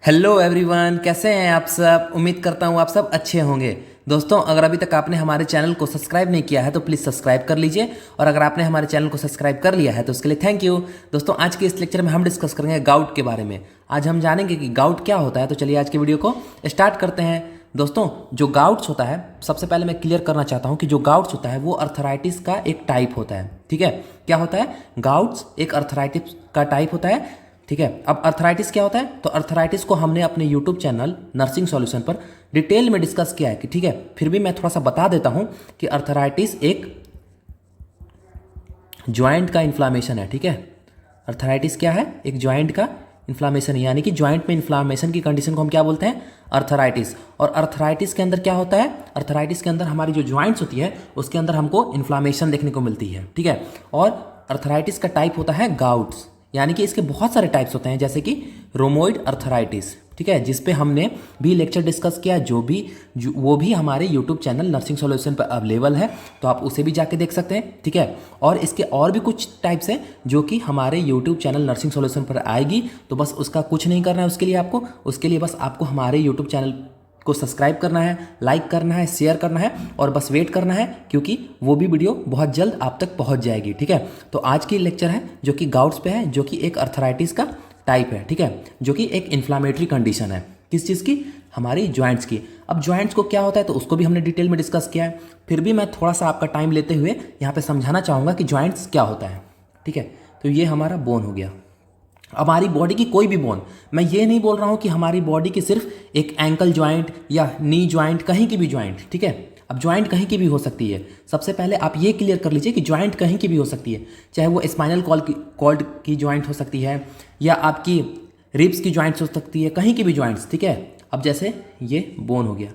Hello everyone, कैसे हैं आप सब। उम्मीद करता हूँ आप सब अच्छे होंगे। दोस्तों, अगर अभी तक आपने हमारे चैनल को सब्सक्राइब नहीं किया है तो प्लीज़ सब्सक्राइब कर लीजिए, और अगर आपने हमारे चैनल को सब्सक्राइब कर लिया है तो उसके लिए थैंक यू। दोस्तों, आज के इस लेक्चर में हम डिस्कस करेंगे गाउट के बारे में। आज हम जानेंगे कि गाउट क्या होता है। तो चलिए आज की वीडियो को स्टार्ट करते हैं। दोस्तों, जो गाउट्स होता है, सबसे पहले मैं क्लियर करना चाहता हूँ कि जो गाउट्स होता है वो अर्थराइटिस का एक टाइप होता है। ठीक है, क्या होता है? गाउट्स एक अर्थराइटिस का टाइप होता है। ठीक है, अब अर्थराइटिस क्या होता है? तो अर्थराइटिस को हमने अपने यूट्यूब चैनल नर्सिंग सॉल्यूशन पर डिटेल में डिस्कस किया है कि ठीक है, फिर भी मैं थोड़ा सा बता देता हूं कि अर्थराइटिस एक ज्वाइंट का इन्फ्लामेशन है। ठीक है, अर्थराइटिस क्या है? एक ज्वाइंट का इन्फ्लामेशन है, यानी कि ज्वाइंट में इन्फ्लामेशन की कंडीशन को हम क्या बोलते हैं? अर्थराइटिस। और अर्थराइटिस के अंदर क्या होता है? अर्थराइटिस के अंदर हमारी जो ज्वाइंट्स होती है उसके अंदर हमको इन्फ्लामेशन देखने को मिलती है। ठीक है, और अर्थराइटिस का टाइप होता है गाउट्स, यानी कि इसके बहुत सारे टाइप्स होते हैं, जैसे कि रोमोइड अर्थराइटिस। ठीक है, जिस पे हमने भी लेक्चर डिस्कस किया, वो भी हमारे यूट्यूब चैनल नर्सिंग सॉल्यूशन पर अवेलेबल है, तो आप उसे भी जाके देख सकते हैं। ठीक है, और इसके और भी कुछ टाइप्स हैं जो कि हमारे यूट्यूब चैनल नर्सिंग सॉल्यूशन पर आएगी, तो बस उसका कुछ नहीं करना है उसके लिए बस आपको हमारे यूट्यूब चैनल को सब्सक्राइब करना है, लाइक करना है, शेयर करना है, और बस वेट करना है, क्योंकि वो भी वीडियो बहुत जल्द आप तक पहुंच जाएगी। ठीक है, तो आज की लेक्चर है जो कि गाउट्स पे है, जो कि एक अर्थराइटिस का टाइप है। ठीक है, जो कि एक इन्फ्लामेटरी कंडीशन है। किस चीज़ की? हमारी ज्वाइंट्स की। अब ज्वाइंट्स को क्या होता है तो उसको भी हमने डिटेल में डिस्कस किया है। फिर भी मैं थोड़ा सा आपका टाइम लेते हुए यहाँ पे समझाना चाहूँगा कि ज्वाइंट्स क्या होता है। ठीक है, तो ये हमारा बोन हो गया। हमारी बॉडी की कोई भी बोन, मैं ये नहीं बोल रहा हूँ कि हमारी बॉडी की सिर्फ एक एंकल ज्वाइंट या नी ज्वाइंट, कहीं की भी ज्वाइंट। ठीक है, अब ज्वाइंट कहीं की भी हो सकती है। सबसे पहले आप ये क्लियर कर लीजिए कि ज्वाइंट कहीं की भी हो सकती है, चाहे वो स्पाइनल कॉर्ड की ज्वाइंट हो सकती है, या आपकी रिब्स की ज्वाइंट्स हो सकती है, कहीं की भी ज्वाइंट्स। ठीक है, अब जैसे ये बोन हो गया,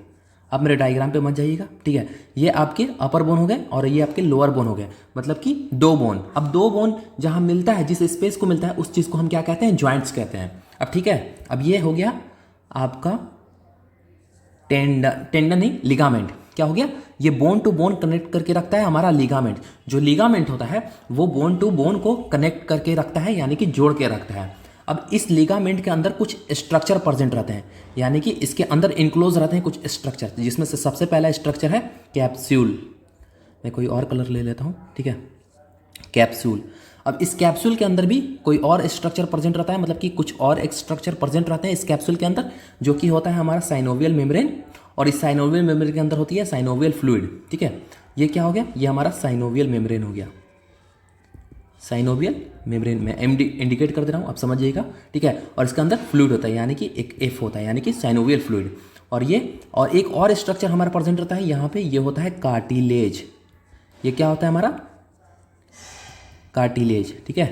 अब मेरे डायग्राम पे मत जाइएगा। ठीक है, ये आपके अपर बोन हो गए और ये आपके लोअर बोन हो गए, मतलब कि दो बोन। अब दो बोन जहां मिलता है, जिस स्पेस को मिलता है, उस चीज़ को हम क्या कहते हैं? ज्वाइंट्स कहते हैं। अब ठीक है, अब ये हो गया आपका टेंडन नहीं, लिगामेंट। क्या हो गया? ये बोन टू बोन कनेक्ट करके रखता है हमारा लिगामेंट। जो लिगामेंट होता है वो बोन टू बोन को कनेक्ट करके रखता है, यानी कि जोड़ के रखता है। अब इस लिगामेंट के अंदर कुछ स्ट्रक्चर प्रेजेंट रहते हैं, यानी कि इसके अंदर इनक्लोज रहते हैं कुछ स्ट्रक्चर, जिसमें से सबसे पहला स्ट्रक्चर है कैप्सूल। मैं कोई और कलर ले लेता हूँ। ठीक है, कैप्सूल। अब इस कैप्सूल के अंदर भी कोई और स्ट्रक्चर प्रेजेंट रहता है, मतलब कि कुछ और एक स्ट्रक्चर प्रेजेंट रहते हैं इस कैप्सूल के अंदर, जो कि होता है हमारा साइनोवियल मेम्ब्रेन। और इस साइनोवियल मेम्ब्रेन के अंदर होती है साइनोवियल फ्लूइड। ठीक है, ये क्या हो गया? ये हमारा साइनोवियल मेम्ब्रेन हो गया। साइनोवियल मेम्ब्रेन में इंडिकेट कर दे रहा हूँ, आप समझिएगा। ठीक है, और इसके अंदर फ्लूइड होता है, यानी कि एक एफ होता है, यानी कि साइनोवियल फ्लूइड। और एक और स्ट्रक्चर हमारा प्रेजेंट रहता है यहाँ पे, ये होता है कार्टिलेज। ये क्या होता है हमारा? कार्टिलेज। ठीक है,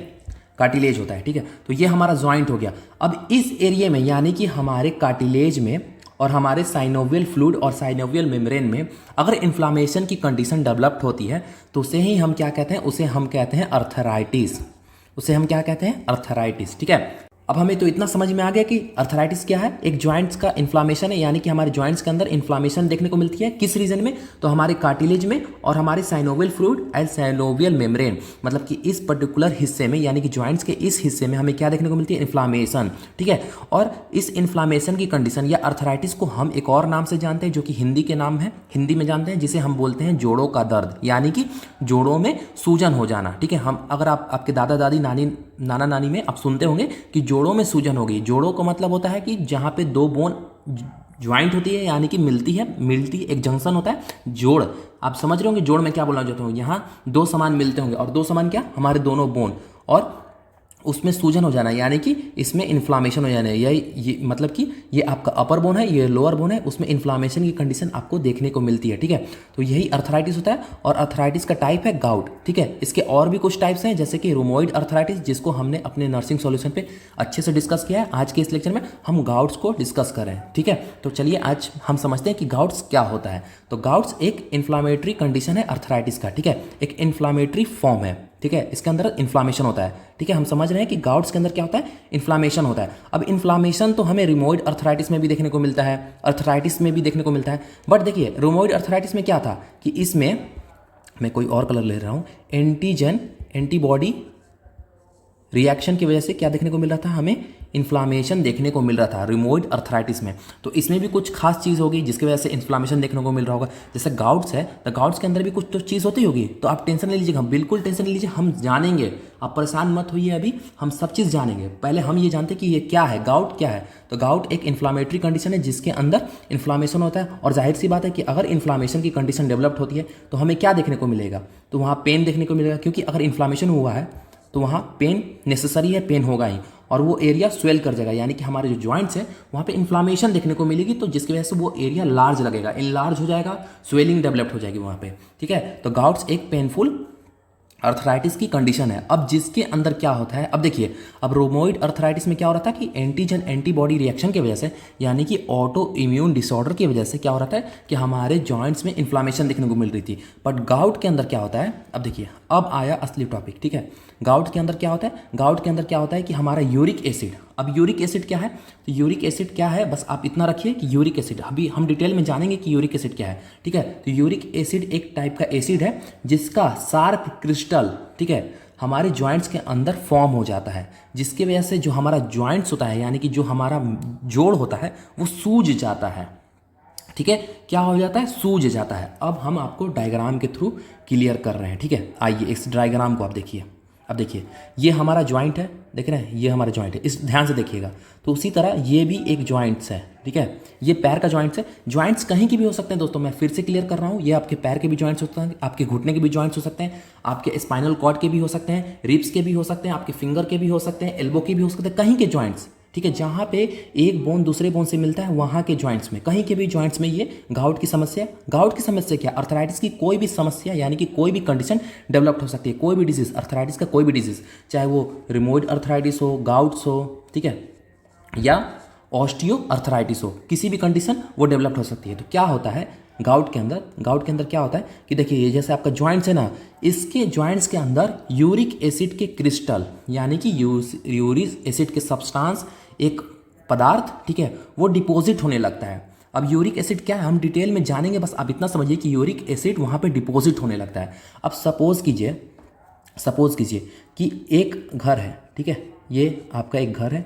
कार्टिलेज होता है। ठीक है, तो ये हमारा ज्वाइंट हो गया। अब इस एरिया में, यानी कि हमारे कार्टिलेज में और हमारे साइनोवियल फ्लूइड और साइनोवियल मेम्ब्रेन में अगर इन्फ्लामेशन की कंडीशन डेवलप्ड होती है तो उसे ही हम क्या कहते हैं? उसे हम कहते हैं अर्थराइटिस। उसे हम क्या कहते हैं? अर्थराइटिस। ठीक है, अब हमें तो इतना समझ में आ गया कि अर्थराइटिस क्या है। एक ज्वाइंट्स का इन्फ्लामेशन है, यानी कि हमारे ज्वाइंट्स के अंदर इन्फ्लामेशन देखने को मिलती है। किस रीजन में? तो हमारे कार्टिलेज में और हमारे synovial fluid and synovial membrane, मतलब कि इस पर्टिकुलर हिस्से में, यानी कि ज्वाइंट्स के इस हिस्से में हमें क्या देखने को मिलती है? इन्फ्लामेशन। ठीक है, और इस इन्फ्लामेशन की कंडीशन या अर्थराइटिस को हम एक और नाम से जानते हैं, जो कि हिंदी के नाम है, हिंदी में जानते हैं, जिसे हम बोलते हैं जोड़ों का दर्द, यानी कि जोड़ों में सूजन हो जाना। ठीक है, हम अगर आपके दादा दादी नाना नानी में आप सुनते होंगे कि जोड़ों में सूजन हो गई। जोड़ों का मतलब होता है कि जहाँ पे दो बोन ज्वाइंट होती है, यानी कि मिलती एक जंक्शन होता है। जोड़, आप समझ रहे होंगे जोड़ में क्या बोलना चाहते हो। यहाँ दो सामान मिलते होंगे, और दो सामान क्या? हमारे दोनों बोन, और उसमें सूजन हो जाना, यानी कि इसमें इन्फ्लामेशन हो जाना। ये मतलब कि ये आपका अपर बोन है, ये लोअर बोन है, उसमें इन्फ्लामेशन की कंडीशन आपको देखने को मिलती है। ठीक है, तो यही अर्थराइटिस होता है, और अर्थराइटिस का टाइप है गाउट। ठीक है, इसके और भी कुछ टाइप्स हैं, जैसे कि रोमोइड अर्थराइटिस, जिसको हमने अपने नर्सिंग सॉल्यूशन पे अच्छे से डिस्कस किया है। आज के इस लेक्चर में हम गाउट्स को डिस्कस कर रहे हैं। ठीक है, तो चलिए आज हम समझते हैं कि गाउट्स क्या होता है। तो गाउट्स एक इन्फ्लामेटरी कंडीशन है अर्थराइटिस का। ठीक है, एक इन्फ्लामेटरी फॉर्म है। ठीक है, इसके अंदर इन्फ्लामेशन होता है। ठीक है, हम समझ रहे हैं कि गाउट्स के अंदर क्या होता है? इन्फ्लामेशन होता है। अब इन्फ्लामेशन तो हमें रिमोइड अर्थराइटिस में भी देखने को मिलता है, अर्थराइटिस में भी देखने को मिलता है। बट देखिए, रिमोइड अर्थराइटिस में क्या था कि इसमें, मैं कोई और कलर ले रहा हूँ, एंटीजन एंटीबॉडी रिएक्शन की वजह से क्या देखने को मिल रहा था हमें? इन्फ्लामेशन देखने को मिल रहा था रिमोइड अर्थराइटिस में, तो इसमें भी कुछ खास चीज़ होगी जिसकी वजह से इन्फ्लामेशन देखने को मिल रहा होगा। जैसे गाउट्स है, तो गाउट्स के अंदर भी कुछ तो चीज़ होती होगी, तो आप टेंशन नहीं लीजिएगा, बिल्कुल टेंशन नहीं लीजिए, हम जानेंगे, आप परेशान मत होइए, अभी हम सब चीज़ जानेंगे। पहले हम ये जानते कि ये क्या है, गाउट क्या है। तो गाउट एक इन्फ्लामेटरी कंडीशन है जिसके अंदर इन्फ्लामेशन होता है, और जाहिर सी बात है कि अगर इन्फ्लामेशन की कंडीशन डेवलप्ड होती है तो हमें क्या देखने को मिलेगा, तो वहाँ पेन देखने को मिलेगा, क्योंकि अगर इन्फ्लामेशन हुआ है तो वहाँ पेन नेसेसरी है, पेन होगा ही, और वो एरिया स्वेल कर जाएगा, यानी कि हमारे जो जॉइंट्स हैं वहाँ पे इन्फ्लामेशन देखने को मिलेगी, तो जिसकी वजह से वो एरिया लार्ज लगेगा, इनलार्ज हो जाएगा, स्वेलिंग डेवलप्ड हो जाएगी वहाँ पे, ठीक है। तो गाउट्स एक पेनफुल अर्थराइटिस की कंडीशन है। अब जिसके अंदर क्या होता है, अब देखिए, अब रोमोइड अर्थराइटिस में क्या हो रहा था कि एंटीजन एंटीबॉडी रिएक्शन की वजह से, यानी कि ऑटो इम्यून डिसऑर्डर की वजह से क्या हो रहा था कि हमारे जॉइंट्स में इन्फ्लामेशन देखने को मिल रही थी। बट गाउट के अंदर क्या होता है, अब देखिए, अब आया असली टॉपिक, ठीक है। गाउट के अंदर क्या होता है, गाउट के अंदर क्या होता है कि हमारा यूरिक एसिड, अब यूरिक एसिड क्या है, तो यूरिक एसिड क्या है, बस आप इतना रखिए कि यूरिक एसिड, अभी हम डिटेल में जानेंगे कि यूरिक एसिड क्या है, ठीक है। तो यूरिक एसिड एक टाइप का एसिड है जिसका शार्प क्रिस्टल, ठीक है, हमारे जॉइंट्स के अंदर फॉर्म हो जाता है, जिसकी वजह से जो हमारा जॉइंट्स होता है, यानी कि जो हमारा जोड़ होता है वो सूज जाता है, ठीक है। क्या हो जाता है, सूज जाता है। अब हम आपको डायग्राम के थ्रू क्लियर कर रहे हैं, ठीक है। आइए इस डायग्राम को आप देखिए, अब देखिए ये हमारा जॉइंट है, देख रहे हैं, ये हमारा जॉइंट है, इस ध्यान से देखिएगा। तो उसी तरह ये भी एक जॉइंट्स है, ठीक है, ये पैर का जॉइंट्स है। जॉइंट्स कहीं के भी हो सकते हैं दोस्तों, मैं फिर से क्लियर कर रहा हूँ, ये आपके पैर के भी जॉइंट्स हो सकते हैं, आपके घुटने के भी जॉइंट्स हो सकते हैं, आपके स्पाइनल कॉर्ड के भी हो सकते हैं, रिब्स के भी हो सकते हैं, आपके फिंगर के भी हो सकते हैं, एल्बो के भी हो सकते हैं, कहीं के जॉइंट्स, ठीक है, जहाँ पे एक बोन दूसरे बोन से मिलता है वहाँ के जॉइंट्स में, कहीं के भी जॉइंट्स में ये गाउट की समस्या, गाउट की समस्या क्या, अर्थराइटिस की कोई भी समस्या, यानी कि कोई भी कंडीशन डेवलप्ड हो सकती है, कोई भी डिजीज, अर्थराइटिस का कोई भी डिजीज, चाहे वो रिमोइड अर्थराइटिस हो, गाउट्स हो, ठीक है, या ऑस्टियो अर्थराइटिस हो, किसी भी कंडीशन वो डेवलप्ड हो सकती है। तो क्या होता है गाउट के अंदर क्या होता है कि देखिए, ये जैसे आपका जॉइंट्स है ना, इसके जॉइंट्स के अंदर यूरिक एसिड के क्रिस्टल, यानी कि यूरिक एसिड के सब्सटेंस, एक पदार्थ, ठीक है, वो डिपॉजिट होने लगता है। अब यूरिक एसिड क्या है हम डिटेल में जानेंगे, बस आप इतना समझिए कि यूरिक एसिड वहाँ पे डिपॉजिट होने लगता है। अब सपोज कीजिए कि एक घर है, ठीक है, ये आपका एक घर है,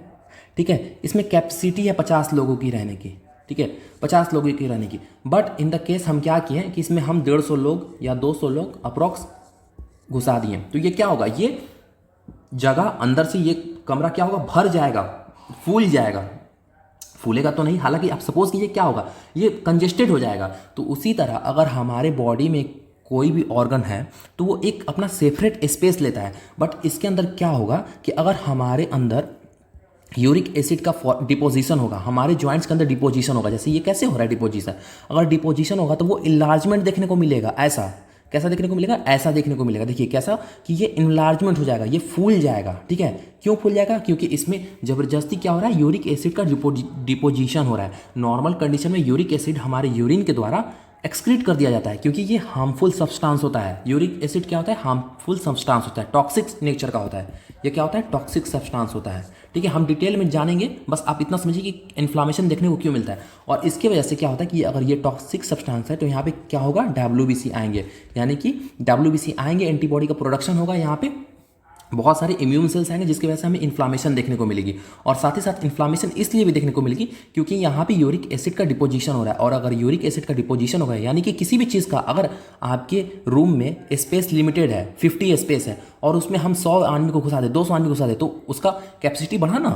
ठीक है, इसमें कैपेसिटी है 50 लोगों की रहने की, ठीक है, 50 लोगों की रहने की। बट इन द केस हम क्या किए हैं कि इसमें हम 150 लोग या 200 लोग अप्रॉक्स घुसा दिए। तो ये क्या होगा, ये जगह अंदर से ये कमरा क्या होगा, भर जाएगा, फूल जाएगा, फूलेगा तो नहीं, हालांकि आप सपोज कीजिए क्या होगा, ये कंजेस्टेड हो जाएगा। तो उसी तरह अगर हमारे बॉडी में कोई भी ऑर्गन है तो वो एक अपना सेपरेट स्पेस लेता है, बट इसके अंदर क्या होगा कि अगर हमारे अंदर यूरिक एसिड का डिपोजिशन होगा, हमारे जॉइंट्स के अंदर डिपोजिशन होगा, जैसे ये कैसे हो रहा है डिपोजिशन, अगर डिपोजिशन होगा तो वो इन्लार्जमेंट देखने को मिलेगा, ऐसा कैसा देखने को मिलेगा, ऐसा देखने को मिलेगा। देखिए कैसा कि ये इन्लार्जमेंट हो जाएगा, ये फूल जाएगा, ठीक है। क्यों फूल जाएगा, क्योंकि इसमें जबरदस्ती क्या हो रहा है, यूरिक एसिड का डिपोजिशन हो रहा है। नॉर्मल कंडीशन में यूरिक एसिड हमारे यूरिन के द्वारा एक्सक्रीट कर दिया जाता है, क्योंकि ये हार्मफुल सब्सटेंस होता है। यूरिक एसिड क्या होता है, हार्मफुल सब्सटेंस होता है, टॉक्सिक नेचर का होता है, ये क्या होता है, टॉक्सिक सब्सटेंस होता है, ठीक है। हम डिटेल में जानेंगे, बस आप इतना समझिए कि इन्फ्लामेशन देखने को क्यों मिलता है, और इसके वजह से क्या होता है कि अगर ये टॉक्सिक सब्सटेंस है तो यहाँ पे क्या होगा, WBC आएंगे, यानी कि WBC आएंगे, एंटीबॉडी का प्रोडक्शन होगा, यहाँ पे बहुत सारे इम्यून सेल्स आएंगे, जिसकी वजह से हमें इन्फ्लामेशन देखने को मिलेगी। और साथ ही साथ इन्फ्लामेशन इसलिए भी देखने को मिलेगी क्योंकि यहाँ पे यूरिक एसिड का डिपोजिशन हो रहा है, और अगर यूरिक एसिड का डिपोजिशन होगा, यानी कि किसी भी चीज़ का, अगर आपके रूम में स्पेस लिमिटेड है, 50 स्पेस है, और उसमें हम 100 आदमी को घुसा दे, 200 आदमी को घुसा दे, तो उसका कैपेसिटी बढ़ा ना।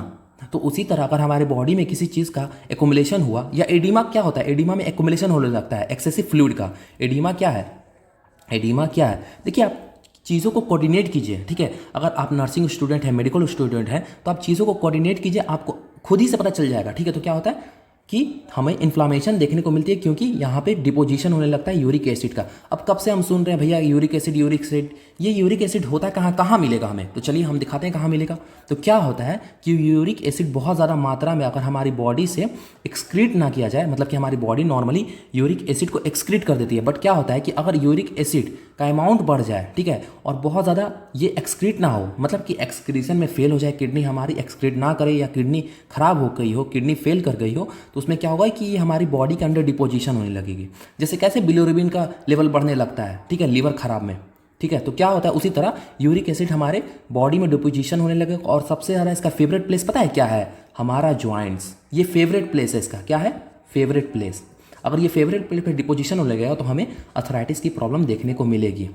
तो उसी तरह अगर हमारे बॉडी में किसी चीज़ का एक्युमुलेशन हुआ, या एडिमा क्या होता है, एडिमा में एक्युमुलेशन होने लगता है एक्सेसिव फ्लूइड का। एडिमा क्या है, देखिए आप चीज़ों को कोऑर्डिनेट कीजिए, ठीक है। अगर आप नर्सिंग स्टूडेंट हैं, मेडिकल स्टूडेंट हैं, तो आप चीज़ों को कोऑर्डिनेट कीजिए, आपको खुद ही से पता चल जाएगा, ठीक है। तो क्या होता है कि हमें इन्फ्लामेशन देखने को मिलती है, क्योंकि यहाँ पे डिपोजिशन होने लगता है यूरिक एसिड का। अब कब से हम सुन रहे हैं भैया यूरिक एसिड, ये यूरिक एसिड होता है कहाँ मिलेगा हमें, तो चलिए हम दिखाते हैं कहाँ मिलेगा। तो क्या होता है कि यूरिक एसिड बहुत ज़्यादा मात्रा में अगर हमारी बॉडी से एक्सक्रीट ना किया जाए, मतलब कि हमारी बॉडी नॉर्मली यूरिक एसिड को एक्सक्रीट कर देती है, बट क्या होता है कि अगर यूरिक एसिड का अमाउंट बढ़ जाए, ठीक है, और बहुत ज़्यादा ये एक्सक्रीट ना हो, मतलब कि एक्सक्रीशन में फेल हो जाए, किडनी हमारी एक्सक्रीट ना करे, या किडनी खराब हो गई हो, किडनी फेल कर गई हो, तो उसमें क्या होगा कि ये हमारी बॉडी के अंदर डिपोजिशन होने लगेगी। जैसे कैसे बिलिरुबिन का लेवल बढ़ने लगता है, ठीक है, लीवर खराब में, ठीक है। तो क्या होता है, उसी तरह यूरिक एसिड हमारे बॉडी में डिपोजिशन होने लगेगा। और सबसे ज़्यादा इसका फेवरेट प्लेस पता है क्या है, हमारा जॉइंट्स, ये फेवरेट प्लेस है इसका, क्या है, फेवरेट प्लेस। अगर ये फेवरेट प्लेस पे डिपोजिशन होने लगेगा तो हमें अर्थराइटिस की प्रॉब्लम देखने को मिलेगी।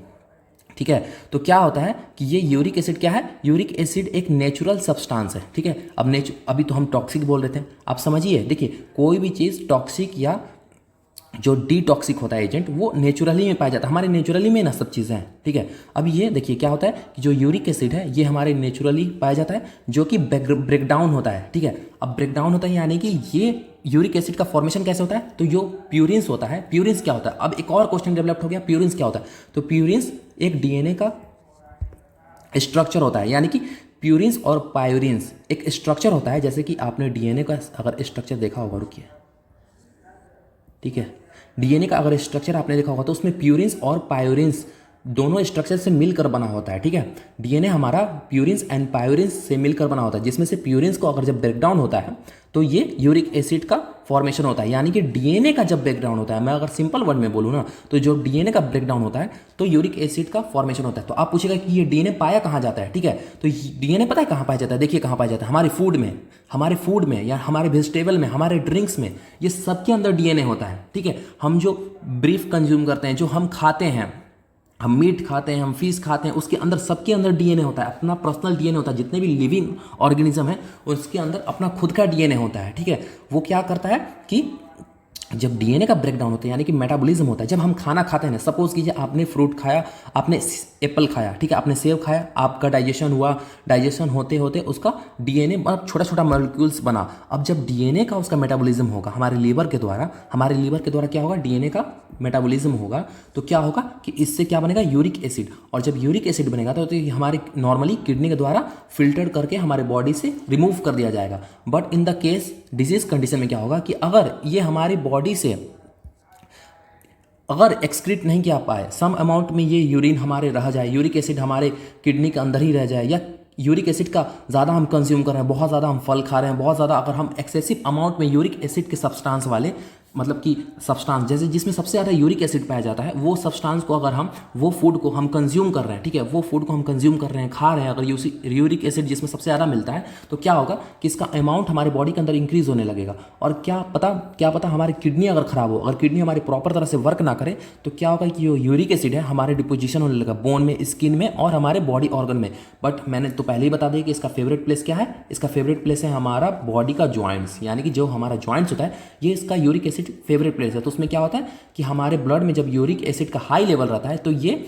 ठीक है, तो क्या होता है कि ये यूरिक एसिड क्या है, यूरिक एसिड एक नेचुरल सब्सटेंस है। ठीक है, अब अभी तो हम टॉक्सिक बोल रहे थे, आप समझिए, देखिए कोई भी चीज़ टॉक्सिक या जो डिटॉक्सिक होता है एजेंट वो नेचुरली में पाया जाता है, हमारे नेचुरली में ना सब चीज़ें हैं। ठीक है, अब ये देखिए क्या होता है कि जो यूरिक एसिड है ये हमारे नेचुरली पाया जाता है, जो कि ब्रेकडाउन होता है। ठीक है, अब ब्रेकडाउन होता है यानी कि ये यूरिक एसिड का फॉर्मेशन कैसे होता है, तो जो प्यूरिन्स होता है, प्यूरिन्स क्या होता है, अब एक और क्वेश्चन डेवलप हो गया, प्यूरिन्स क्या होता है, तो प्यूरिन्स एक डीएनए का स्ट्रक्चर होता है, यानी कि प्यूरिन्स और पायूरिन्स एक स्ट्रक्चर होता है। जैसे कि आपने डीएनए का अगर स्ट्रक्चर देखा होगा, रुकिए, ठीक है, डीएनए का अगर स्ट्रक्चर आपने देखा होगा तो उसमें प्यूरिन्स और पायूरिन्स दोनों स्ट्रक्चर से मिलकर बना होता है। ठीक है, डीएनए हमारा प्यूरिन्स एंड पायूरिन्स से मिलकर बना होता है, जिसमें से प्यूरिन्स को अगर जब ब्रेकडाउन होता है तो ये यूरिक एसिड का फॉर्मेशन होता है। यानी कि डीएनए का जब ब्रेकडाउन होता है, मैं अगर सिंपल वर्ड में बोलूँ ना, तो जो डीएनए का ब्रेकडाउन होता है तो यूरिक एसिड का फॉर्मेशन होता है। तो आप पूछेगा कि ये डीएनए पाया कहाँ जाता है। ठीक है, तो डीएनए पता है कहाँ पाया जाता है, देखिए कहाँ पाया जाता है, हमारे फूड में या हमारे वेजिटेबल में, हमारे ड्रिंक्स में, ये सबके अंदर डीएनए होता है। ठीक है, हम जो ब्रीफ कंज्यूम करते हैं, जो हम खाते हैं, हम मीट खाते हैं, हम फिश खाते हैं, उसके अंदर सबके अंदर डीएनए होता है, अपना पर्सनल डीएनए होता है। जितने भी लिविंग ऑर्गेनिज्म है उसके अंदर अपना खुद का डीएनए होता है। ठीक है, वो क्या करता है कि जब डीएनए का ब्रेकडाउन होता है, यानी कि मेटाबॉलिज्म होता है, जब हम खाना खाते हैं ना, सपोज कीजिए आपने फ्रूट खाया, आपने एप्पल खाया, ठीक है, आपने सेब खाया, आपका डाइजेशन हुआ, डाइजेशन होते होते उसका डीएनए मतलब छोटा छोटा मॉलिक्यूल्स बना। अब जब डीएनए का उसका मेटाबॉलिज्म होगा हमारे लीवर के द्वारा क्या होगा, डीएनए का मेटाबॉलिज्म होगा, तो क्या होगा कि इससे क्या बनेगा, यूरिक एसिड। और जब यूरिक एसिड बनेगा तो ये हमारे नॉर्मली किडनी के द्वारा फिल्टर करके हमारे बॉडी से रिमूव कर दिया जाएगा। But in the case disease condition में क्या होगा कि अगर ये हमारी बॉडी से अगर एक्सक्रीट नहीं किया पाए, सम अमाउंट में ये यूरिन हमारे रह जाए, यूरिक एसिड हमारे किडनी के अंदर ही रह जाए, या यूरिक एसिड का ज़्यादा हम कंज्यूम कर रहे हैं, बहुत ज़्यादा हम फल खा रहे हैं, बहुत ज़्यादा अगर हम एक्सेसिव अमाउंट में यूरिक एसिड के सब्सटेंस वाले, मतलब कि सब्सटेंस जैसे जिसमें सबसे ज़्यादा यूरिक एसिड पाया जाता है, वो सब्सटेंस को अगर हम वो फूड को हम कंज्यूम कर रहे हैं, ठीक है, वो फूड को हम कंज्यूम कर रहे हैं, खा रहे हैं, अगर यूरिक एसिड जिसमें सबसे ज़्यादा मिलता है, तो क्या होगा कि इसका अमाउंट हमारे बॉडी के अंदर इंक्रीज होने लगेगा। और क्या पता हमारी किडनी अगर खराब हो, अगर किडनी हमारी प्रॉपर तरह से वर्क ना करे, तो क्या होगा कि जो यूरिक एसिड है हमारे डिपोजिशन होने लगेगा बोन में, स्किन में और हमारे बॉडी ऑर्गन में। बट मैंने तो पहले ही बता दिया कि इसका फेवरेट प्लेस क्या है, इसका फेवरेट प्लेस है हमारा बॉडी का जॉइंट्स, यानी कि जो हमारा जॉइंट्स होता है ये इसका यूरिक एसिड फेवरेट प्लेस है। तो उसमें क्या होता है कि हमारे ब्लड में जब यूरिक एसिड का हाई लेवल रहता है तो ये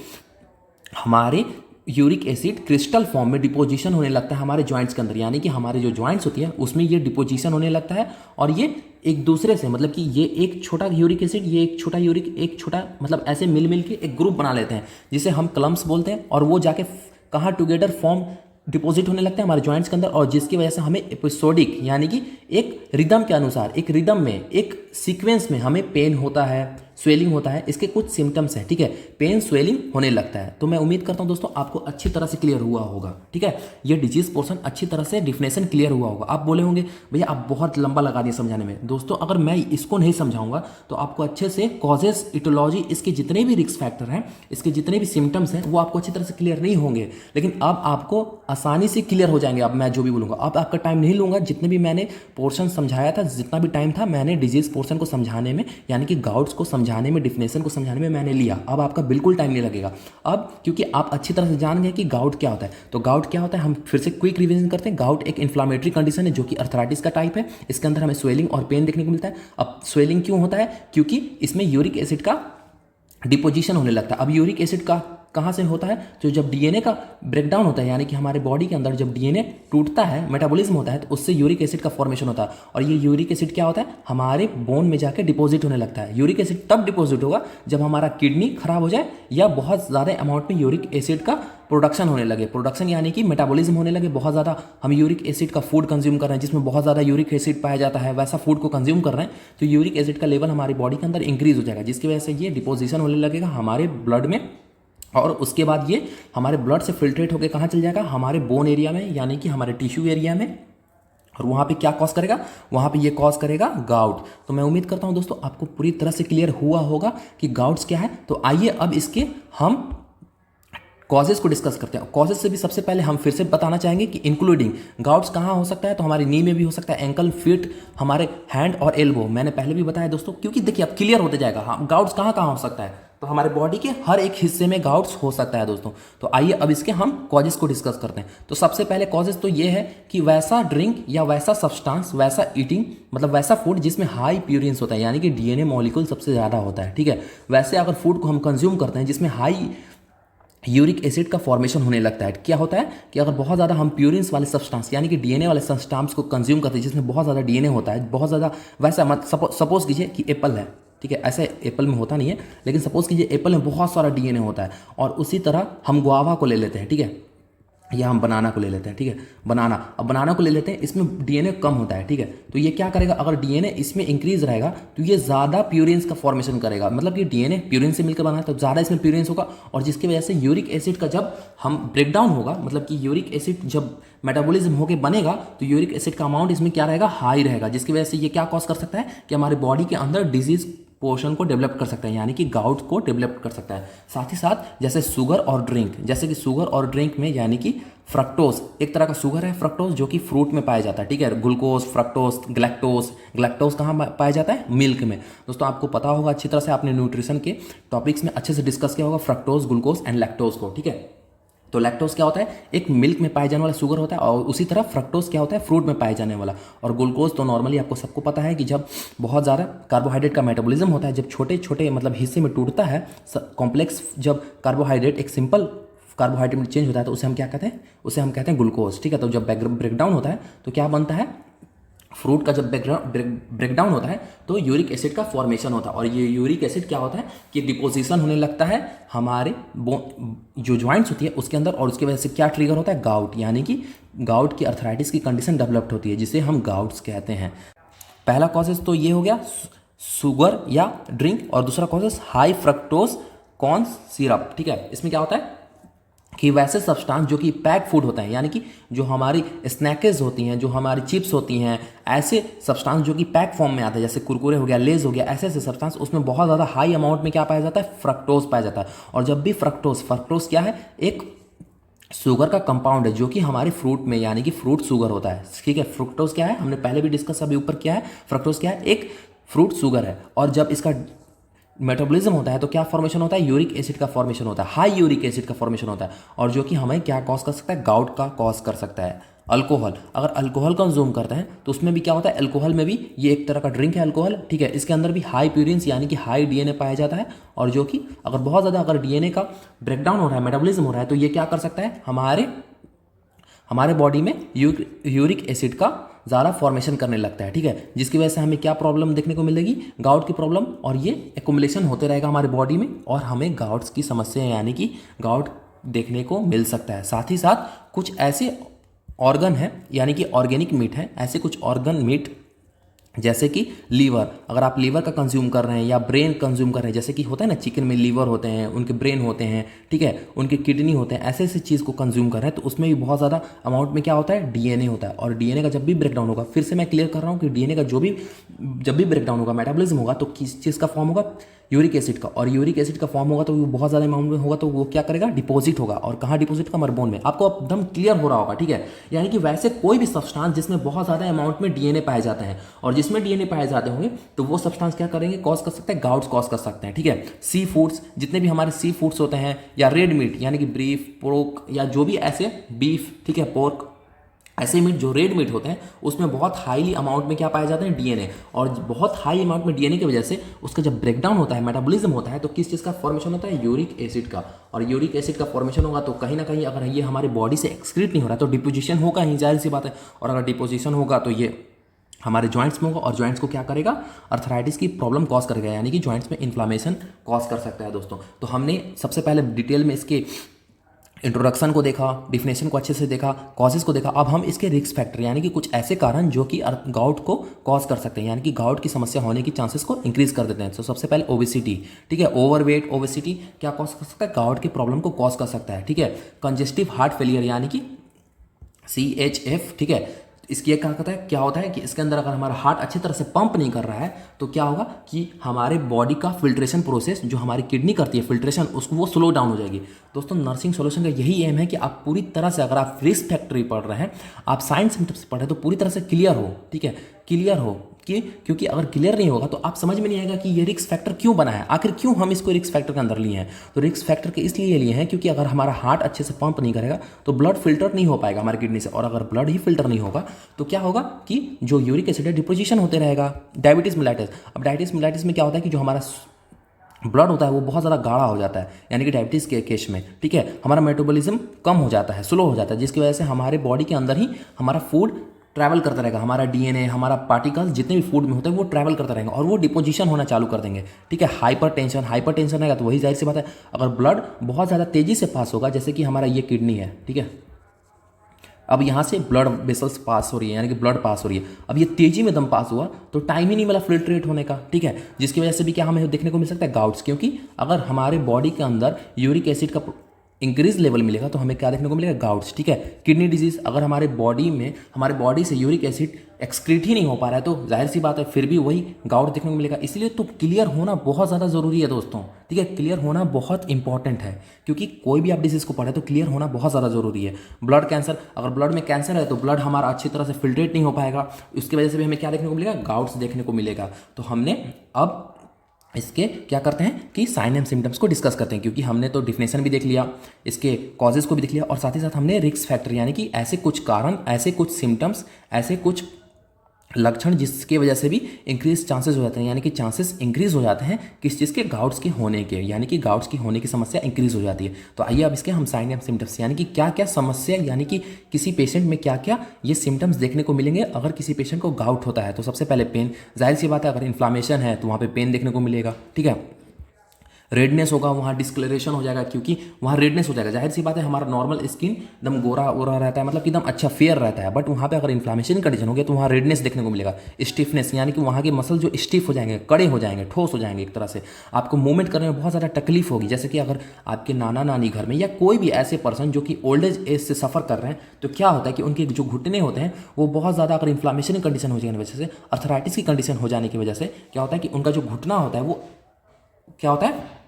हमारे यूरिक एसिड क्रिस्टल फॉर्म में डिपोजिशन होने लगता है हमारे जॉइंट्स के अंदर, यानी कि हमारे जो जॉइंट्स होती है उसमें ये डिपोजिशन होने लगता है। और ये एक दूसरे से, मतलब कि ये एक छोटा यूरिक एसिड, ये एक छोटा मतलब ऐसे मिल के एक ग्रुप बना लेते हैं जिसे हम क्लम्प्स बोलते हैं, और वो जाके कहाँ टुगेदर फॉर्म डिपॉजिट होने लगता है हमारे जॉइंट्स के अंदर, और जिसकी वजह से हमें एपिसोडिक, यानी कि एक रिदम के अनुसार, एक रिदम में, एक सीक्वेंस में हमें पेन होता है, स्वेलिंग होता है। इसके कुछ सिम्टम्स हैं, ठीक है, पेन स्वेलिंग होने लगता है। तो मैं उम्मीद करता हूं दोस्तों आपको अच्छी तरह से क्लियर हुआ होगा, ठीक है, ये डिजीज पोर्शन अच्छी तरह से डिफिनेशन क्लियर हुआ होगा। आप बोले होंगे भैया आप बहुत लंबा लगा दिए समझाने में। दोस्तों अगर मैं इसको नहीं समझाऊंगा तो आपको अच्छे से कॉजेस, इटोलॉजी, इसके जितने भी रिस्क फैक्टर हैं, इसके जितने भी सिम्टम्स हैं, वो आपको अच्छी तरह से क्लियर नहीं होंगे। लेकिन अब आपको आसानी से क्लियर हो जाएंगे। अब मैं जो भी बोलूँगा, अब आपका टाइम नहीं लूँगा। जितने भी मैंने पोर्शन समझाया था, जितना भी टाइम था मैंने डिजीज पोर्शन को समझाने में, यानी कि गाउट्स को समझाने में, डिफिनेशन को समझाने में मैंने लिया। अब आपका बिल्कुल टाइम नहीं लगेगा। अब क्योंकि आप अच्छी तरह से जान गए कि गाउट क्या होता है, तो गाउट क्या होता है हम फिर से क्विक रिवीजन करते हैं। गाउट एक इन्फ्लामेटरी कंडीशन है जो कि अर्थराइटिस का टाइप है। इसके अंदर हमें स्वेलिंग और पेन देखने को मिलता है। अब स्वेलिंग क्यों होता है? क्योंकि इसमें यूरिक एसिड का डिपोजिशन होने लगता है। अब यूरिक एसिड का कहाँ से होता है? तो जब डीएनए का ब्रेकडाउन होता है, यानी कि हमारे बॉडी के अंदर जब डीएनए टूटता है, मेटाबॉलिज्म होता है, तो उससे यूरिक एसिड का फॉर्मेशन होता है। और ये यूरिक एसिड क्या होता है? हमारे बोन में जाकर डिपॉजिट होने लगता है। यूरिक एसिड तब डिपॉजिट होगा जब हमारा किडनी खराब हो जाए या बहुत ज़्यादा अमाउंट में यूरिक एसिड का प्रोडक्शन होने लगे। प्रोडक्शन यानी कि मेटाबॉलिज्म होने लगे, बहुत ज़्यादा हम यूरिक एसिड का फूड कंज्यूम कर रहे हैं जिसमें बहुत ज़्यादा यूरिक एसिड पाया जाता है, वैसा फूड को कंज्यूम कर रहे हैं, तो यूरिक एसिड का लेवल हमारी बॉडी के अंदर इंक्रीज हो जाएगा, जिसकी वजह से ये डिपोजिशन होने लगेगा हमारे ब्लड में। और उसके बाद ये हमारे ब्लड से फिल्ट्रेट होकर कहाँ चल जाएगा? हमारे बोन एरिया में, यानी कि हमारे टिश्यू एरिया में। और वहाँ पे क्या कॉज करेगा? वहाँ पे ये कॉज करेगा गाउट। तो मैं उम्मीद करता हूँ दोस्तों आपको पूरी तरह से क्लियर हुआ होगा कि गाउट्स क्या है। तो आइए अब इसके हम कॉजेज को डिस्कस करते हैं। कॉजेज से भी सबसे पहले हम फिर से बताना चाहेंगे कि इंक्लूडिंग गाउट्स कहाँ हो सकता है, तो हमारी नी में भी हो सकता है, एंकल, फीट, हमारे हैंड और एल्बो। मैंने पहले भी बताया दोस्तों, क्योंकि देखिए अब क्लियर होते जाएगा हाँ गाउट्स कहाँ कहाँ हो सकता है, तो हमारे बॉडी के हर एक हिस्से में गाउट्स हो सकता है दोस्तों। तो आइए अब इसके हम कॉजेज को डिस्कस करते हैं। तो सबसे पहले कॉजेज तो ये है कि वैसा ड्रिंक या वैसा सब्सटेंस, वैसा ईटिंग, मतलब वैसा फूड जिसमें हाई प्यूरिन्स होता है, यानी कि डीएनए मॉलिक्यूल सबसे ज़्यादा होता है, ठीक है। वैसे अगर फूड को हम कंज्यूम करते हैं जिसमें हाई यूरिक एसिड का फॉर्मेशन होने लगता है, क्या होता है कि अगर बहुत ज़्यादा हम प्यूरिन्स वाले सब्सटेंस यानी कि डीएनए वाले सब्सटेंस को कंज्यूम करते हैं जिसमें बहुत ज़्यादा डीएनए होता है, बहुत ज़्यादा वैसा मत सपोज कीजिए कि एप्पल है, ठीक है, ऐसे एप्पल में होता नहीं है, लेकिन सपोज कीजिए एप्पल में बहुत सारा डीएनए होता है, और उसी तरह हम गुआवा को ले लेते हैं, ठीक है, या हम बनाना को ले लेते हैं, ठीक है, अब बनाना को ले लेते हैं, इसमें डीएनए कम होता है, ठीक है। तो ये क्या करेगा, अगर डीएनए इसमें इंक्रीज रहेगा तो ये ज़्यादा प्यूरिन्स का फॉर्मेशन करेगा, मतलब कि डीएनए प्यूरिन से मिलकर बना है तो ज़्यादा इसमें प्यूरिन्स होगा, और जिसकी वजह से यूरिक एसिड का जब हम ब्रेकडाउन होगा, मतलब कि यूरिक एसिड जब मेटाबॉलिज्म होकर बनेगा तो यूरिक एसिड का अमाउंट इसमें क्या रहेगा, हाई रहेगा, जिसकी वजह से ये क्या कॉज कर सकता है कि हमारे बॉडी के अंदर डिजीज पोर्शन को डेवलप कर सकता है, यानी कि गाउट को डेवलप कर सकता है। साथ ही साथ जैसे शुगर और ड्रिंक, जैसे कि शुगर और ड्रिंक में यानी कि फ्रक्टोज एक तरह का शुगर है, फ्रक्टोज जो कि फ्रूट में पाया जाता है, ठीक है, ग्लूकोज, फ्रक्टोज, ग्लैक्टोज कहाँ पाया जाता है, मिल्क में। दोस्तों आपको पता होगा अच्छी तरह से, आपने न्यूट्रिशन के टॉपिक्स में अच्छे से डिस्कस किया होगा फ्रक्टोज, ग्लूकोज एंड लैक्टोज को, ठीक है। तो लैक्टोज क्या होता है, एक मिल्क में पाए जाने वाला शुगर होता है, और उसी तरह फ्रक्टोज क्या होता है, फ्रूट में पाए जाने वाला। और ग्लूकोज तो नॉर्मली आपको सबको पता है कि जब बहुत ज़्यादा कार्बोहाइड्रेट का मेटाबॉलिज्म होता है, जब छोटे छोटे मतलब हिस्से में टूटता है कॉम्प्लेक्स, जब कार्बोहाइड्रेट एक सिंपल कार्बोहाइड्रेट में चेंज होता है तो उसे हम क्या कहते हैं, उसे हम कहते हैं ग्लूकोज, ठीक है। तो जब ब्रेकडाउन होता है तो क्या बनता है, फ्रूट का जब ब्रेकडाउन होता है तो यूरिक एसिड का फॉर्मेशन होता है, और ये यूरिक एसिड क्या होता है कि डिपोजिशन होने लगता है हमारे जो जॉइंट्स होती है उसके अंदर, और उसकी वजह से क्या ट्रिगर होता है, गाउट, यानी कि गाउट की अर्थराइटिस की कंडीशन डेवलप्ड होती है, जिसे हम गाउट्स कहते हैं। पहला कॉजेज तो ये हो गया शुगर या ड्रिंक, और दूसरा causes high fructose corn syrup, ठीक है। इसमें क्या होता है कि वैसे सब्सटेंस जो कि पैक फूड होता है, यानी कि जो हमारी स्नैकेज होती हैं, जो हमारी चिप्स होती हैं, ऐसे सब्सटेंस जो कि पैक फॉर्म में आते हैं, जैसे कुरकुरे हो गया, लेज हो गया, ऐसे ऐसे सब्सटेंस, उसमें बहुत ज़्यादा हाई अमाउंट में क्या पाया जाता है, फ्रक्टोज पाया जाता है। और जब भी फ्रक्टोज क्या है, एक शुगर का कंपाउंड है जो कि हमारे फ्रूट में यानी कि फ्रूट शुगर होता है, ठीक है। फ्रुक्टोज क्या है, हमने पहले भी डिस्कस अभी ऊपर किया है, फ्रक्टोज क्या है, एक फ्रूट शुगर है, और जब इसका मेटाबॉलिज्म होता है तो क्या फॉर्मेशन होता है, यूरिक एसिड का फॉर्मेशन होता है, हाई यूरिक एसिड का फॉर्मेशन होता है, और जो कि हमें क्या कॉज कर सकता है, गाउट का कॉज कर सकता है। अल्कोहल, अगर अल्कोहल कंज्यूम करते हैं तो उसमें भी क्या होता है, अल्कोहल में भी ये एक तरह का ड्रिंक है अल्कोहल, ठीक है, इसके अंदर भी हाई प्यूरिन्स यानी कि हाई डीएनए पाया जाता है, और जो कि अगर बहुत ज़्यादा अगर डीएनए का ब्रेकडाउन हो रहा है, मेटाबॉलिज्म हो रहा है, तो ये क्या कर सकता है, हमारे बॉडी में यूरिक एसिड का ज़्यादा फॉर्मेशन करने लगता है, ठीक है, जिसकी वजह से हमें क्या प्रॉब्लम देखने को मिलेगी, गाउट की प्रॉब्लम, और ये एक्युमुलेशन होते रहेगा हमारे बॉडी में, और हमें गाउट्स की समस्या यानी कि गाउट देखने को मिल सकता है। साथ ही साथ कुछ ऐसे ऑर्गन हैं यानी कि ऑर्गेनिक मीट है, ऐसे कुछ ऑर्गन मीट जैसे कि लीवर, अगर आप लीवर का कंज्यूम कर रहे हैं या ब्रेन कंज्यूम कर रहे हैं, जैसे कि होता है ना चिकन में लीवर होते हैं, उनके ब्रेन होते हैं, ठीक है, उनके किडनी होते हैं, ऐसे ऐसे चीज़ को कंज्यूम कर रहे हैं तो उसमें भी बहुत ज़्यादा अमाउंट में क्या होता है, डीएनए होता है। और डीएनए का जब भी ब्रेकडाउन होगा, फिर से मैं क्लियर कर रहा हूँ कि डीएनए का जब भी ब्रेकडाउन होगा, मेटाबॉलिज्म होगा, तो किस चीज़ का फॉर्म होगा, यूरिक एसिड का, और यूरिक एसिड का फॉर्म होगा तो वो बहुत ज़्यादा अमाउंट में होगा तो वो क्या करेगा, डिपॉजिट होगा, और कहाँ डिपॉजिट का, मरबोन में। आपको एकदम क्लियर हो रहा होगा, ठीक है। यानी कि वैसे कोई भी सब्सटेंस जिसमें बहुत ज़्यादा अमाउंट में डीएनए पाए जाते हैं, और जिसमें डीएनए पाए जाते होंगे तो वो सब्सटेंस क्या करेंगे, कॉज कर सकते हैं, गाउट्स कॉज कर सकते हैं, ठीक है। सी फूड्स, जितने भी हमारे सी फूड्स होते हैं, या रेड मीट यानी कि बीफ, पोर्क, या जो भी ऐसे बीफ, ठीक है, पोर्क, ऐसे मीट जो रेड मीट होते हैं उसमें बहुत हाईली अमाउंट में क्या पाए जाते हैं, डीएनए, और बहुत हाई अमाउंट में डीएनए की वजह से उसका जब ब्रेकडाउन होता है, मेटाबॉलिज्म होता है, तो किस चीज़ का फॉर्मेशन होता है, यूरिक एसिड का, और यूरिक एसिड का फॉर्मेशन होगा तो कहीं ना कहीं अगर ये हमारे बॉडी से एक्सक्रीट नहीं हो रहा तो डिपोजिशन होगा ही, जाहिर सी बात है, और अगर डिपोजिशन होगा तो ये हमारे जॉइंट्स में होगा, और जॉइंट्स को क्या करेगा, अर्थराइटिस की प्रॉब्लम कॉज करेगा, यानी कि जॉइंट्स में इन्फ्लामेशन कॉज कर सकता है दोस्तों। तो हमने सबसे पहले डिटेल में इसके इंट्रोडक्शन को देखा, डिफिनेशन को अच्छे से देखा, कॉजेज को देखा। अब हम इसके रिस्क फैक्टर यानी कि कुछ ऐसे कारण जो कि गाउट को कॉज कर सकते हैं, यानी कि गाउट की समस्या होने की चांसेस को इंक्रीज कर देते हैं। तो सबसे पहले ओबेसिटी, ठीक है, ओवरवेट, ओबेसिटी क्या कॉज कर सकता है, गाउट की प्रॉब्लम को कॉज कर सकता है, ठीक है। कंजेस्टिव हार्ट फेलियर यानी कि CHF, ठीक है, इसकी क्या होता है कि इसके अंदर अगर हमारा हार्ट अच्छी तरह से पंप नहीं कर रहा है तो क्या होगा कि हमारे बॉडी का फिल्ट्रेशन प्रोसेस जो हमारी किडनी करती है फिल्ट्रेशन उसको वो स्लो डाउन हो जाएगी। दोस्तों नर्सिंग सॉल्यूशन का यही एम है कि आप पूरी तरह से अगर आप रिस्क फैक्टर पढ़ रहे हैं, आप साइंस सिम्टम्स पढ़ रहे हैं तो पूरी तरह से क्लियर हो, ठीक है, क्लियर हो क्योंकि अगर क्लियर नहीं होगा तो आप समझ में नहीं आएगा कि ये रिस्क फैक्टर क्यों बना है, आखिर क्यों हम इसको रिस्क फैक्टर के अंदर लिए हैं। तो रिस्क फैक्टर के इसलिए लिए हैं क्योंकि अगर हमारा हार्ट अच्छे से पंप नहीं करेगा तो ब्लड फिल्टर नहीं हो पाएगा हमारी किडनी से, और अगर ब्लड ही फिल्टर नहीं होगा तो क्या होगा कि जो यूरिक एसिड है डिपोजिशन होते रहेगा। डायबिटीज मिलाइटिस, अब डायबिटीज मिलाइटिस में क्या होता है कि जो हमारा ब्लड होता है वो बहुत ज़्यादा गाढ़ा हो जाता है, यानी कि डायबिटीज़ के केस में, ठीक है, हमारा मेटाबॉलिज्म कम हो जाता है, स्लो हो जाता है, जिसकी वजह से हमारे बॉडी के अंदर ही हमारा फूड ट्रैवल करता रहेगा, हमारा डीएनए, हमारा पार्टिकल्स जितने भी फूड में होते हैं वो ट्रैवल करता रहेंगे और वो डिपोजिशन होना चालू कर देंगे, ठीक है। हाइपर टेंशन रहेगा तो वही जाहिर सी बात है अगर ब्लड बहुत ज़्यादा तेज़ी से पास होगा, जैसे कि हमारा ये किडनी है, ठीक है, अब यहाँ से ब्लड वेसल्स पास हो रही है, यानी कि ब्लड पास हो रही है, अब ये तेजी में दम पास हुआ तो टाइम ही नहीं मिला फिल्ट्रेट होने का, ठीक है, जिसकी वजह से भी क्या हमें देखने को मिल सकता है गाउट्स, क्योंकि अगर हमारे बॉडी के अंदर यूरिक एसिड का इंक्रीज लेवल मिलेगा तो हमें क्या देखने को मिलेगा, गाउट्स, ठीक है। किडनी डिजीज, अगर हमारे बॉडी से यूरिक एसिड एक्सक्रीट ही नहीं हो पा रहा है तो जाहिर सी बात है फिर भी वही गाउट देखने को मिलेगा। इसलिए तो क्लियर होना बहुत ज़्यादा ज़रूरी है दोस्तों, ठीक है, क्लियर होना बहुत इंपॉर्टेंट है, क्योंकि कोई भी आप डिजीज़ को पढ़े तो क्लियर होना बहुत ज़्यादा ज़रूरी है। ब्लड कैंसर, अगर ब्लड में कैंसर है तो ब्लड हमारा अच्छी तरह से फिल्ट्रेट नहीं हो पाएगा, उसकी वजह से भी हमें क्या देखने को मिलेगा, गाउट्स देखने को मिलेगा। तो हमने अब इसके क्या करते हैं कि साइन एंड सिम्टम्स को डिस्कस करते हैं, क्योंकि हमने तो डिफिनेशन भी देख लिया, इसके कॉजेज को भी देख लिया, और साथ ही साथ हमने रिस्क फैक्टर यानी कि ऐसे कुछ कारण, ऐसे कुछ सिम्टम्स, ऐसे कुछ लक्षण जिसकी वजह से भी इंक्रीज चांसेस हो जाते हैं, यानी कि चांसेस इंक्रीज हो जाते हैं किस चीज़ के, गाउट्स के होने के, यानी कि गाउट्स की होने की समस्या इंक्रीज हो जाती है। तो आइए अब इसके हम साइन एंड सिम्टम्स यानी कि क्या क्या समस्या, यानी कि किसी पेशेंट में क्या क्या ये सिम्टम्स देखने को मिलेंगे अगर किसी पेशेंट को गाउट होता है। तो सबसे पहले पेन, जाहिर सी बात है अगर इन्फ्लामेशन है तो वहाँ पे पेन देखने को मिलेगा, ठीक है। रेडनेस होगा, वहाँ डिस्कलरेशन हो जाएगा, क्योंकि वहाँ रेडनेस हो जाएगा, जाहिर सी बात है हमारा नॉर्मल स्किन एकदम गोरा गोरा रहता है, मतलब कि एकदम अच्छा फेयर रहता है, बट वहाँ पे अगर इन्फ्लामेशन कंडीशन हो गया तो वहाँ रेडनेस देखने को मिलेगा। स्टिफनेस, यानी कि वहाँ के मसल जो स्टिफ हो जाएंगे, कड़े हो जाएंगे, ठोस हो जाएंगे, एक तरह से आपको मूवमेंट करने में बहुत ज़्यादा तकलीफ होगी। जैसे कि अगर आपके नाना नानी घर में या कोई भी ऐसे पर्सन जो कि ओल्ड एज से सफ़र कर रहे हैं तो क्या होता है कि उनके जो घुटने होते हैं वो बहुत ज़्यादा अगर इन्फ्लामेशन की कंडीशन हो जाने की वजह से, अर्थराइटिस की कंडीशन हो जाने की वजह से क्या होता है कि उनका जो घुटना होता है वो क्या होता है,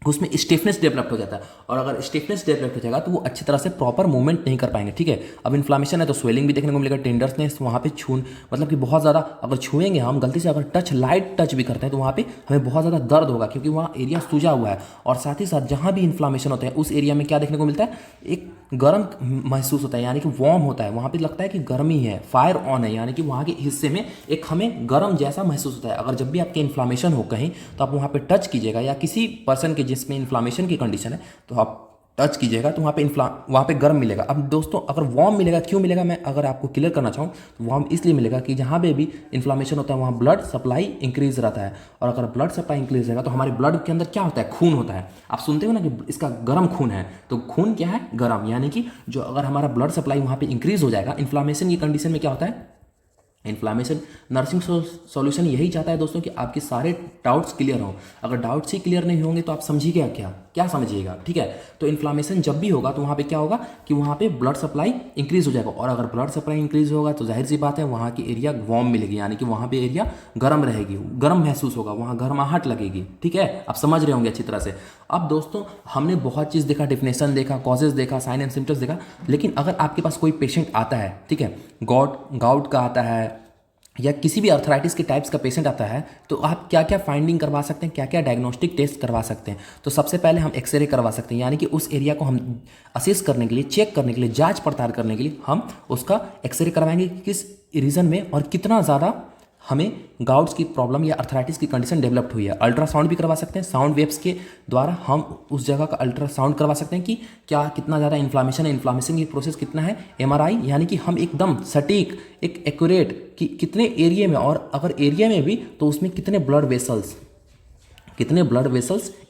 उसमें स्टिफनेस डेवलप हो जाता है, और अगर स्टिफनेस डेवलप हो जाएगा तो वो अच्छी तरह से प्रॉपर मूवमेंट नहीं कर पाएंगे, ठीक है। अब इन्फ्लामेशन है तो स्वेलिंग भी देखने को मिलेगा, टेंडरनेस, वहाँ पे मतलब कि बहुत ज़्यादा अगर छुएंगे हम गलती से, अगर लाइट टच भी करते हैं तो वहाँ पे हमें बहुत ज़्यादा दर्द होगा, क्योंकि वहाँ एरिया सूजा हुआ है, और साथ ही साथ जहाँ भी इन्फ्लामेशन होता है उस एरिया में क्या देखने को मिलता है, एक गर्म महसूस होता है, यानी कि वार्म होता है, वहाँ पे लगता है कि गर्मी है, फायर ऑन है, यानी कि वहाँ के हिस्से में एक हमें गर्म जैसा महसूस होता है। अगर जब भी आपके इन्फ्लामेशन हो कहीं तो आप वहाँ पे टच कीजिएगा, या किसी पर्सन के जिसमें इन्फ्लामेशन की कंडीशन है तो आप टच कीजिएगा तो वहाँ पे गर्म मिलेगा। अब दोस्तों अगर वार्म मिलेगा, क्यों मिलेगा, मैं अगर आपको क्लियर करना चाहूँ तो वार्म इसलिए मिलेगा कि जहाँ पे भी इन्फ्लामेशन होता है वहाँ ब्लड सप्लाई इंक्रीज रहता है, और अगर ब्लड सप्लाई इंक्रीज रहेगा तो हमारे ब्लड के अंदर क्या होता है, खून होता है। आप सुनते हो ना कि इसका गर्म खून है, तो खून क्या है, गर्म, यानी कि जो अगर हमारा ब्लड सप्लाई वहाँ पे इंक्रीज हो जाएगा, इन्फ्लामेशन की कंडीशन में क्या होता है, इन्फ्लामेशन, नर्सिंग सॉल्यूशन यही चाहता है दोस्तों कि आपके सारे डाउट्स क्लियर हों। अगर डाउट्स ही क्लियर नहीं होंगे तो आप समझिएगा क्या समझिएगा, ठीक है। तो इन्फ्लामेशन जब भी होगा तो वहाँ पे क्या होगा कि वहाँ पे ब्लड सप्लाई इंक्रीज हो जाएगा, और अगर ब्लड सप्लाई इंक्रीज होगा तो जाहिर सी बात है वहाँ की एरिया वार्म मिलेगी, यानी कि वहाँ पे एरिया गर्म रहेगी, गर्म महसूस होगा, वहाँ गर्माहट लगेगी, ठीक है। आप समझ रहे होंगे अच्छी तरह से। अब दोस्तों हमने बहुत चीज़ देखा, डिफिनेशन देखा, कॉजेज देखा, साइन एंड सिम्टम्स देखा, लेकिन अगर आपके पास कोई पेशेंट आता है, ठीक है, गाउट का आता है या किसी भी अर्थराइटिस के टाइप्स का पेशेंट आता है तो आप क्या क्या फाइंडिंग करवा सकते हैं, क्या क्या डायग्नोस्टिक टेस्ट करवा सकते हैं। तो सबसे पहले हम एक्सरे करवा सकते हैं, यानी कि उस एरिया को हम असेस करने के लिए, चेक करने के लिए, जांच पड़ताल करने के लिए हम उसका एक्सरे करवाएंगे कि किस रीजन में और कितना ज़्यादा हमें गाउट्स की प्रॉब्लम या अर्थराइटिस की कंडीशन डेवलप्ड हुई है। अल्ट्रासाउंड भी करवा सकते हैं, साउंड वेव्स के द्वारा हम उस जगह का अल्ट्रासाउंड करवा सकते हैं कि क्या कितना ज़्यादा इन्फ्लामेशन है, इन्फ्लामेशन की प्रोसेस कितना है। एमआरआई, यानी कि हम एकदम सटीक, एक एक्यूरेट कि कितने एरिया में, और अगर एरिया में भी तो उसमें कितने ब्लड वेसल्स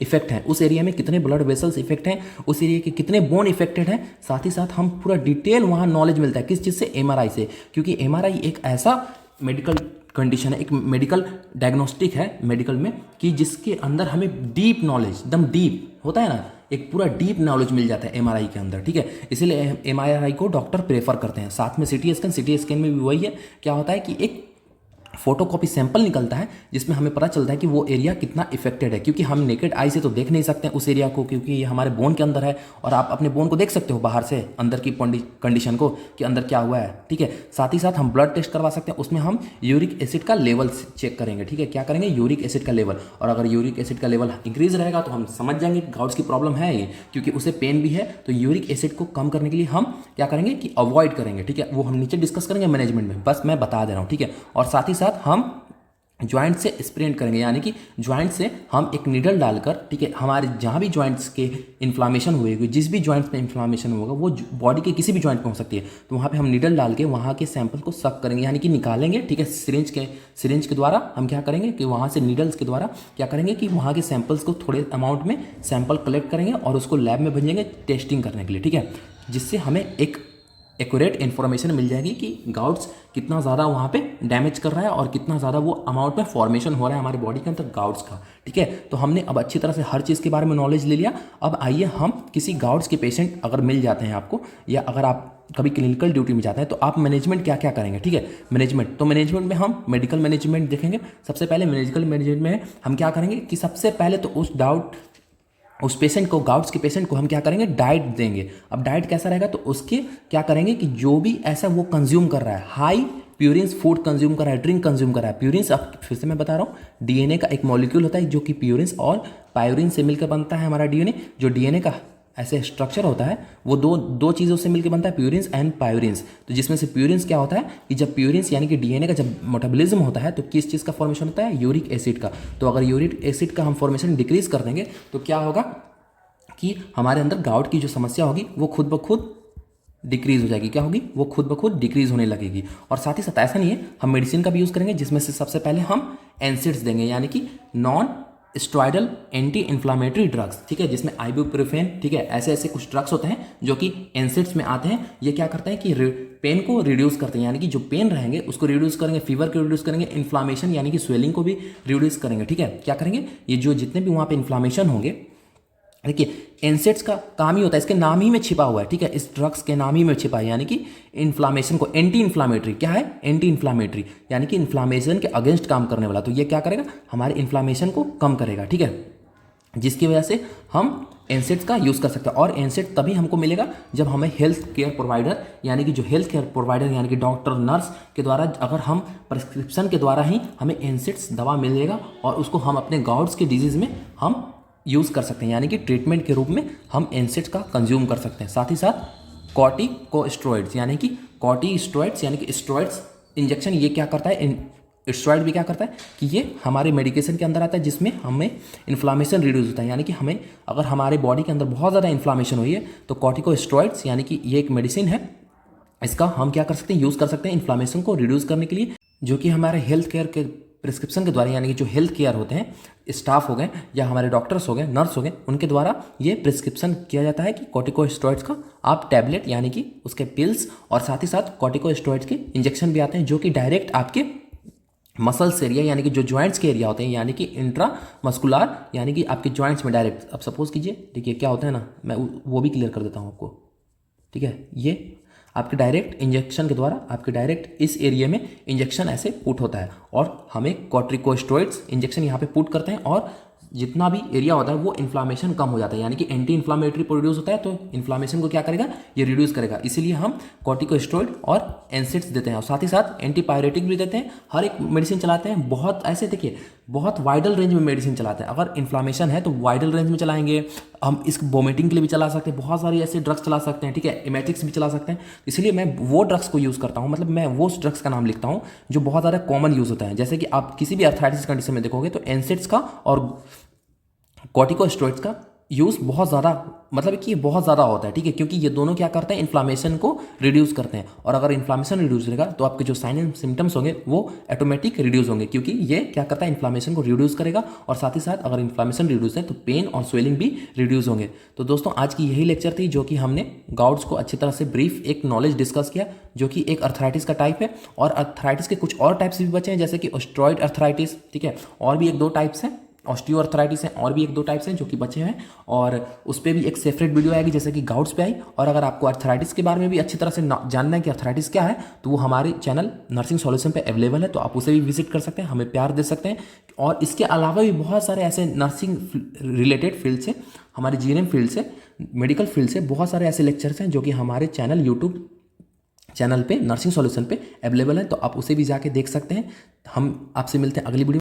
इफेक्ट हैं, उस एरिया में कितने ब्लड वेसल्स इफेक्ट हैं, उस एरिया के कितने बोन इफेक्टेड हैं। साथ ही साथ हम पूरा डिटेल वहाँ नॉलेज मिलता है किस चीज़ से, एमआरआई से, क्योंकि एमआरआई एक ऐसा मेडिकल कंडीशन है, एक मेडिकल डायग्नोस्टिक है मेडिकल में कि जिसके अंदर हमें डीप नॉलेज, एकदम डीप होता है ना, एक पूरा डीप नॉलेज मिल जाता है एमआरआई के अंदर, ठीक है। इसीलिए एमआरआई को डॉक्टर प्रेफर करते हैं। साथ में सीटी स्कैन में भी वही है, क्या होता है कि एक फोटोकॉपी सैंपल निकलता है जिसमें हमें पता चलता है कि वो एरिया कितना इफेक्टेड है, क्योंकि हम नेकेड आई से तो देख नहीं सकते हैं उस एरिया को, क्योंकि ये हमारे बोन के अंदर है और आप अपने बोन को देख सकते हो बाहर से अंदर की कंडीशन को कि अंदर क्या हुआ है, ठीक है। साथ ही साथ हम ब्लड टेस्ट करवा सकते हैं, उसमें हम यूरिक एसिड का लेवल चेक करेंगे, ठीक है। क्या करेंगे? यूरिक एसिड का लेवल, और अगर यूरिक एसिड का लेवल इंक्रीज रहेगा तो हम समझ जाएंगे कि गाउट्स की प्रॉब्लम है ये, क्योंकि उसे पेन भी है। तो यूरिक एसिड को कम करने के लिए हम क्या करेंगे कि अवॉइड करेंगे, ठीक है। वो हम नीचे डिस्कस करेंगे मैनेजमेंट में, बस मैं बता दे रहा हूँ, ठीक है। और साथ ही साथ हम ज्वाइंट से स्प्रेंट करेंगे, यानी कि ज्वाइंट से हम एक नीडल डालकर, ठीक है, हमारे जहाँ भी ज्वाइंट्स के इन्फ्लामेशन हुएगी, जिस भी ज्वाइंट्स में इन्फ्लामेशन होगा वो बॉडी के किसी भी ज्वाइंट में हो सकती है, तो वहाँ पे हम नीडल डाल के वहाँ के सैंपल को सक करेंगे, यानी कि निकालेंगे, ठीक है। सिरिंज के द्वारा हम क्या करेंगे कि वहाँ से नीडल्स के द्वारा क्या करेंगे कि वहाँ के सैंपल्स को थोड़े अमाउंट में सैंपल कलेक्ट करेंगे और उसको लैब में भेजेंगे टेस्टिंग करने के लिए, ठीक है। जिससे हमें एक एक्यूरेट इन्फॉर्मेशन मिल जाएगी कि गाउट्स कितना ज़्यादा वहाँ पे डैमेज कर रहा है और कितना ज़्यादा वो अमाउंट में फॉर्मेशन हो रहा है हमारे बॉडी के अंदर गाउट्स का, ठीक है। तो हमने अब अच्छी तरह से हर चीज़ के बारे में नॉलेज ले लिया। अब आइए हम किसी गाउट्स के पेशेंट अगर मिल जाते हैं आपको, या अगर आप कभी क्लिनिकल ड्यूटी में जाते हैं, तो आप मैनेजमेंट क्या क्या करेंगे, ठीक है। मैनेजमेंट में हम मेडिकल मैनेजमेंट देखेंगे। सबसे पहले मेडिकल मैनेजमेंट में हम क्या करेंगे कि सबसे पहले तो उस पेशेंट को, गाउट्स के पेशेंट को हम क्या करेंगे, डाइट देंगे। अब डाइट कैसा रहेगा, तो उसके क्या करेंगे कि जो भी ऐसा वो कंज्यूम कर रहा है, हाई प्यूरिन्स फूड कंज्यूम कर रहा है, ड्रिंक कंज्यूम कर रहा है। प्यूरिन्स, अब फिर से मैं बता रहा हूँ, डीएनए का एक मॉलिक्यूल होता है जो कि प्यूरिन्स और पायोरिन से मिलकर बनता है हमारा डीएनए। जो डीएनए का ऐसे स्ट्रक्चर होता है वो दो चीज़ों से मिलकर बनता है, प्यूरिन्स एंड पायोरिन्स। तो जिसमें से प्यूरिन्स क्या होता है कि जब प्यूरिन्स यानी कि डीएनए का जब मेटाबॉलिज्म होता है तो किस चीज़ का फॉर्मेशन होता है, यूरिक एसिड का। तो अगर यूरिक एसिड का हम फॉर्मेशन डिक्रीज कर देंगे तो क्या होगा कि हमारे अंदर गाउट की जो समस्या होगी वो खुद ब खुद डिक्रीज हो जाएगी। क्या होगी? वो खुद ब खुद डिक्रीज होने लगेगी। और साथ ही साथ ऐसा नहीं है, हम मेडिसिन का भी यूज़ करेंगे, जिसमें से सबसे पहले हम एनसिड्स देंगे, यानी कि non steroidal anti inflammatory drugs, ठीक है, जिसमें आइबुप्रोफेन, ठीक है, ऐसे ऐसे कुछ ड्रग्स होते हैं जो कि एनसिड्स में आते हैं। ये क्या करते हैं कि पेन को रिड्यूस करते हैं, यानी कि जो पेन रहेंगे उसको रिड्यूस करेंगे, फीवर को रिड्यूस करेंगे, इन्फ्लामेशन यानी कि स्वेलिंग को भी रिड्यूस करेंगे, ठीक है। क्या करेंगे, ये जो जितने भी वहाँ पे इन्फ्लामेशन होंगे, देखिए एनसेड्स का काम ही होता है, इसके नाम ही में छिपा हुआ है, ठीक है, इस ड्रग्स के नाम ही में छिपा है, यानी कि इन्फ्लामेशन को, एंटी इन्फ्लामेटरी, क्या है, एंटी इन्फ्लामेटरी, यानी कि इन्फ्लामेशन के अगेंस्ट काम करने वाला। तो ये क्या करेगा, हमारे इन्फ्लामेशन को कम करेगा, ठीक है, जिसकी वजह से हम एनसेड्स का यूज़ कर सकते हैं। और एनसेड तभी हमको मिलेगा जब हमें हेल्थ केयर प्रोवाइडर, यानी कि जो हेल्थ केयर प्रोवाइडर यानी कि डॉक्टर, नर्स के द्वारा, अगर हम प्रिस्क्रिप्शन के द्वारा ही हमें एनसेड्स दवा मिलेगा और उसको हम अपने गाउट्स के डिजीज़ में हम यूज़ कर सकते हैं, यानी कि ट्रीटमेंट के रूप में हम एनसेड्स का कंज्यूम कर सकते हैं। साथ ही साथ कॉर्टिकोस्टेरॉइड्स, यानी कि कॉर्टिस्टेरॉइड्स यानी कि स्टेरॉइड्स इंजेक्शन, ये क्या करता है, स्टेरॉइड भी क्या करता है कि ये हमारे मेडिकेशन के अंदर आता है, जिसमें हमें इन्फ्लामेशन रिड्यूस होता है। यानी कि हमें अगर हमारे बॉडी के अंदर बहुत ज़्यादा इन्फ्लामेशन हुई है तो कॉर्टिकोस्टेरॉइड्स यानी कि ये एक मेडिसिन है, इसका हम क्या कर सकते हैं, यूज़ कर सकते हैं इन्फ्लामेशन को रिड्यूस करने के लिए, जो कि हमारे हेल्थ केयर के प्रिस्क्रिप्शन के द्वारा, यानी कि जो हेल्थ केयर होते हैं, स्टाफ हो गए या हमारे डॉक्टर्स हो गए, नर्स हो गए, उनके द्वारा ये प्रिस्क्रिप्शन किया जाता है कि कॉर्टिकोस्टेरॉइड्स का आप टैबलेट यानी कि उसके पिल्स, और साथ ही साथ कॉर्टिकोस्टेरॉइड्स के इंजेक्शन भी आते हैं जो कि डायरेक्ट आपके मसल्स एरिया यानी कि जो जॉइंट्स के एरिया होते हैं, यानी कि इंट्रा मस्कुलर, यानी कि आपके जॉइंट्स में डायरेक्ट। अब सपोज कीजिए, देखिए क्या होता है ना, मैं वो भी क्लियर कर देता हूँ आपको, ठीक है। ये आपके डायरेक्ट इंजेक्शन के द्वारा आपके डायरेक्ट इस एरिया में इंजेक्शन ऐसे पुट होता है और हमें कॉर्टिकोस्टेरॉइड्स इंजेक्शन यहाँ पे पुट करते हैं, और जितना भी एरिया होता है वो इन्फ्लामेशन कम हो जाता है, यानी कि एंटी इन्फ्लामेटरी प्रोड्यूस होता है, तो इन्फ्लामेशन को क्या करेगा, ये रिड्यूस करेगा। इसीलिए हम कॉर्टिकोस्टेरॉइड और एनसेड्स देते हैं, और साथ ही साथ एंटीपायरेटिक भी देते हैं। हर एक मेडिसिन चलाते हैं, बहुत ऐसे देखिए बहुत वाइडल रेंज में मेडिसिन चलाते हैं। अगर इन्फ्लामेशन है तो वाइडल रेंज में चलाएंगे, हम इस वोमिटिंग के लिए भी चला सकते हैं, बहुत सारी ऐसे ड्रग्स चला सकते हैं, ठीक है, एमेटिक्स भी चला सकते हैं। इसलिए मैं वो ड्रग्स को यूज़ करता हूँ, मतलब मैं वो ड्रग्स का नाम लिखता हूँ जो बहुत ज़्यादा कॉमन यूज़ होता है। जैसे कि आप किसी भी अर्थराइटिस कंडीशन में देखोगे तो एनसेड्स का और कॉर्टिकोस्टेरॉइड्स का यूज़ बहुत ज़्यादा, मतलब कि ये बहुत ज़्यादा होता है, ठीक है, क्योंकि ये दोनों क्या करते हैं, इन्फ्लामेशन को रिड्यूस करते हैं। और अगर इन्फ्लामेशन रिड्यूस रहेगा तो आपके जो साइन एंड सिम्टम्स होंगे वो ऑटोमेटिक रिड्यूस होंगे, क्योंकि ये क्या करता है, इन्फ्लामेशन को रिड्यूस करेगा। और साथ ही साथ अगर इन्फ्लामेशन रिड्यूस है तो पेन और स्वेलिंग भी रिड्यूस होंगे। तो दोस्तों आज की यही लेक्चर थी, जो कि हमने गाउट्स को अच्छी तरह से ब्रीफ एक नॉलेज डिस्कस किया, जो कि एक अर्थराइटिस का टाइप है। और अर्थराइटिस के कुछ और टाइप्स भी बचे हैं, जैसे कि ऑस्ट्रॉइड अर्थराइटिस, ठीक है, और भी एक दो टाइप्स हैं, ऑस्टियो अर्थराइटिस हैं, और भी एक दो टाइप्स हैं जो कि बचे हैं। और उस पर भी एक सेपरेट वीडियो आएगी जैसे कि गाउट्स पे आई। और अगर आपको अर्थराइटिस के बारे में भी अच्छी तरह से जानना है कि अर्थराइटिस क्या है, तो वो हमारे चैनल नर्सिंग सॉल्यूशन पे अवेलेबल है, तो आप उसे भी विजिट कर सकते हैं, हमें प्यार दे सकते हैं। और इसके अलावा भी बहुत सारे ऐसे नर्सिंग रिलेटेड फील्ड से, हमारे जीएनएम फील्ड से, मेडिकल फील्ड से बहुत सारे ऐसे लेक्चर्स हैं जो कि हमारे चैनल यूट्यूब चैनल पे नर्सिंग सॉल्यूशन पे अवेलेबल है, तो आप उसे भी जाके देख सकते हैं। हम आपसे मिलते हैं अगली वीडियो।